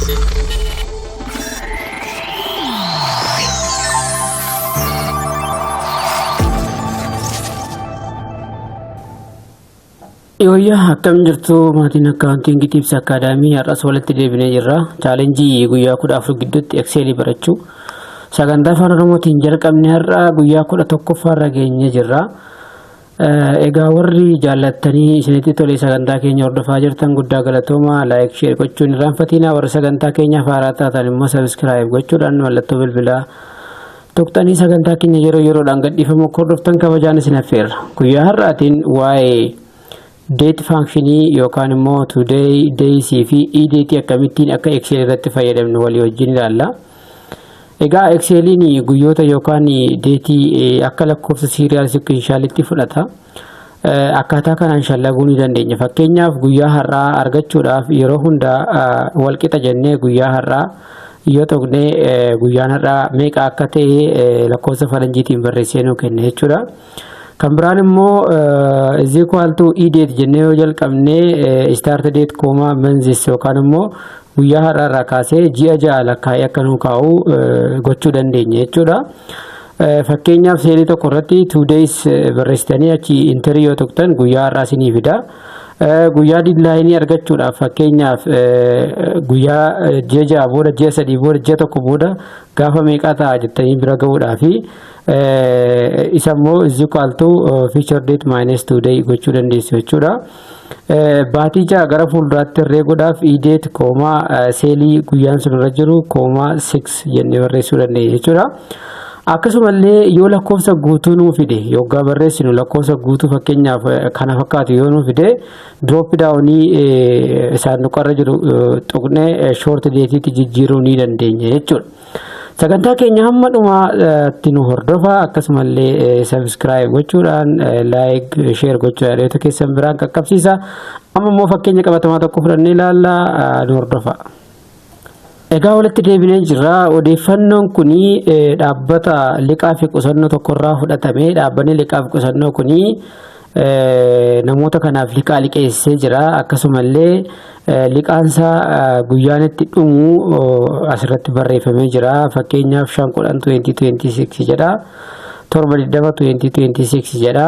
Yoyyaa akkam jirtu maatiin akkaawuntiingii tips akaadaamii har'as walitti deebinee jirra. Chaalenjii guyyaa 14 gidduutti Excel barachuu sagantaa afaan Oromootiin jalqabne har'a guyyaa 11ffaarra geenye jirra. Egaa warri jaallattanii isinitti tolee sagantaa keenya hordofaa jirtan guddaa galatooma. Like share gochuun irraanfatina. Warra sagantaa keenyaaf haaraa taatan immoo subscribe gochuudhaan mallattoo bilbilaa tuqxanii sagantaa keenya yeroodhaan gadhiifamu hordoftan kabajaan isin affeerra. Guyyaa har'aatiin waa'ee date function yookaan immoo today days fi edate akkamittiin akka Excel irratti fayyadamnu walii wajjin ilaalla. Egaa Excelin guyyoota yookaan date akka lakkoofsa serial sequentialitti fudhata. Akkaataa kanaan shallaguu ni dandeenya. Fakkeenyaaf guyyaa har'aa argachuudhaaf yeroo hunda wal qixa jennee guyyaa har'aa yoo tuqne guyyaan har'aa meeqa akka ta'e lakkoofsa faranjiitiin barreessee nu kenna jechuudha. Kan biraan immoo is equal to edate jennee yoo jalqabne start date comma months yookaan immoo guyyaa har'aa kaasee ji'a ja'a lakkaa'ee akka nu kaa'u gochuu dandeenya jechuudha. Fakkeenyaaf seelii tokko irratti 2 days barreessitanii achi enter yoo tuqtan guyyaa har'aa isinii fida. Guyyaa deadline argachuudhaaf fakkeenyaaf guyyaa ji'a ja'a booda ji'a sadii booda ji'a tokko booda gaafa meeqa ta'a jettanii bira ga'uudhaaf isa immoo is equal to future date minus today gochuu dandeessu jechuudha. Baatii ja'a gara fuulduraatti herreeguudhaaf edate comma seelii guyyaan sun irra jiru comma 6 jennee barreessuu dandeenya jechuudha. Akkasumallee yoo lakkoofsa guutuu nuu fide yookaan barreessinu lakkoofsa guutuu fakkeenyaaf kana fakkaatu yoo nuu fide drop down saanduqa irra jiru tuqnee short dateetti jijjiiruu ni dandeenya jechuudha. Sagantaa keenya hamma dhumaatti nu hordofa. Akkasumallee subscribe gochuudhaan like share gochuudhaan hiriyoota keessan biraan qaqqabsiisa. Amma immoo fakkeenya qabatamaa tokko fudhannee ilaalla, nu hordofa. Egaa walitti deebinee jirra. Odeeffannoon kuni dhaabbata liqaa fi qusannoo tokkorraa fudhatame. Dhaabbanni liqaa fi qusannoo kuni namoota kanaaf liqaa liqeessee jira. Akkasumallee liqaansaa guyyaan itti dhumu asirratti barreeffamee jira. Fakkeenyaaf 5/10/2026 jedha. 7/20/2026 jedha.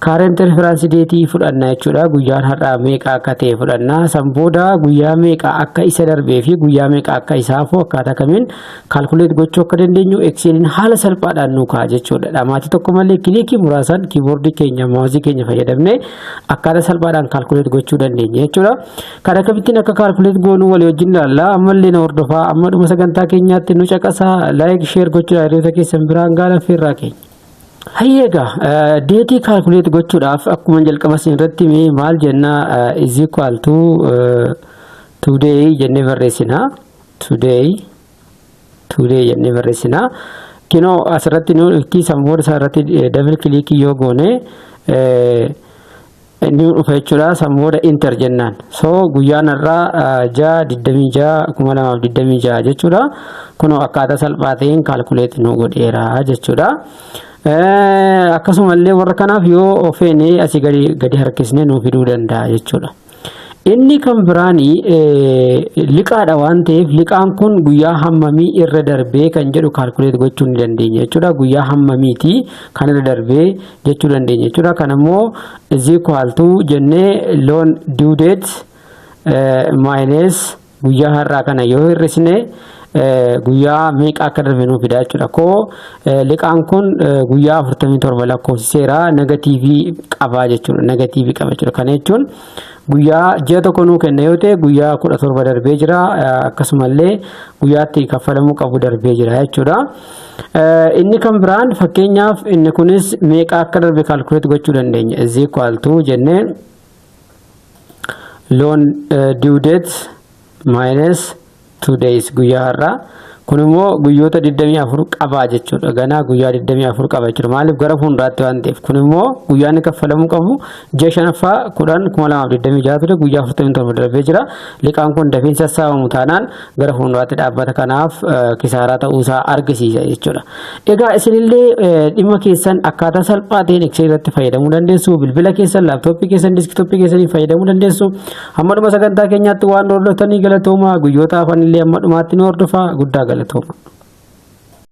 Current reference date fudhanna jechuudha. Guyyaan har'aa meeqa akka ta'e fudhanna. Sanbooda guyyaa meeqa akka isa darbee fi guyyaa meeqa akka isaafu akkaataa kamiin calculate gochuu akka dandeenyu Excelin haala salphaadhaan nu kaa'a jechuudha. Dhamaatii tokko malee kilikii muraasaan keyboard keenya mouse keenya fayyadamnee akkaataa salphaadhaan calculate gochuu dandeenya jechuudha. Kan akkamittiin akka calculate goonuu walii wajjin ilaalla. Ammallee na hordofaa. Amma dhuma sagantaa keenyaatti nu caqasaa. Like share gochuudhaan hiriyoota keessan biraan gaala feerraa keenya. Hayyeega deetii calculate gochuudhaaf akkuma jalqaba irratti maal jenna is equal to today jennee barreessina. Today jennee barreessina. Kinoo asirratti nu itti sanboora isaa irratti double click yoo goone ni dhufa jechuudha. Sanboora enter jennaan. So guyyaan irraa 6/26/2026 jechuudha. Kunoo akkaataa salphaa ta'een calculate nu godheera jechuudha. Akkasumallee warra kanaaf yoo feene asii gadi harkisnee nu fiduu danda'a jechuudha. Inni kan biraani liqaadha waan ta'eef liqaan kun guyyaa hammamii irra darbee kan jedhu calculate gochuu ni dandeenya jechuudha. Guyyaa hammamiiti kan irra darbee jechuu dandeenya jechuudha. Kan immoo is equal to jennee loan due date minus guyyaa har'aa kana yoo hir'isne guyyaa meeqa akka darbe nu fida jechuudha. Liqaan kun guyyaa 47 lakkoofsiseera. Negatiivii qaba jechuudha. Negatiivii qaba jechuudha. Kana jechuun guyyaa ji'a tokko nu kenna yoo ta'e guyyaa 17 darbee jira. Akkasumallee guyyaatti kaffalamuu qabu darbee jira jechuudha. Inni kan biraan fakkeenyaaf inni kunis meeqa akka darbe calculate gochuu dandeenya. Is equal to jennee loan due date minus 2 days guyyaa har'aa kun immoo guyyoota 24 qaba jechuudha. Ganaa guyyaa 24 qaba jechuudha. Maaliif gara fuulduraatti waan ta'eef. Kun immoo guyyaan kaffalamuu qabu ji'a shanaffaa 10/2026 ture guyyaa 47 darbee jira. Liqaan kun dafee sassaabamu taanaan gara fuulduraatti dhaabbata kanaaf kisaaraa ta'uusaa argisiisa jechuudha. Egaa isinillee dhimma keessan akkaataa salphaa ta'een Excel irratti fayyadamuu dandeessu. Bilbila keessan, laaptooppii keessan, diskitooppii keessanii fayyadamuu dandeessu. Hamma dhuma sagantaa keenyaatti waan hordoftanii galatooma. Guyyoota hafan illee hamma dhumaatti nu hordofaa. Guddaa galatooma.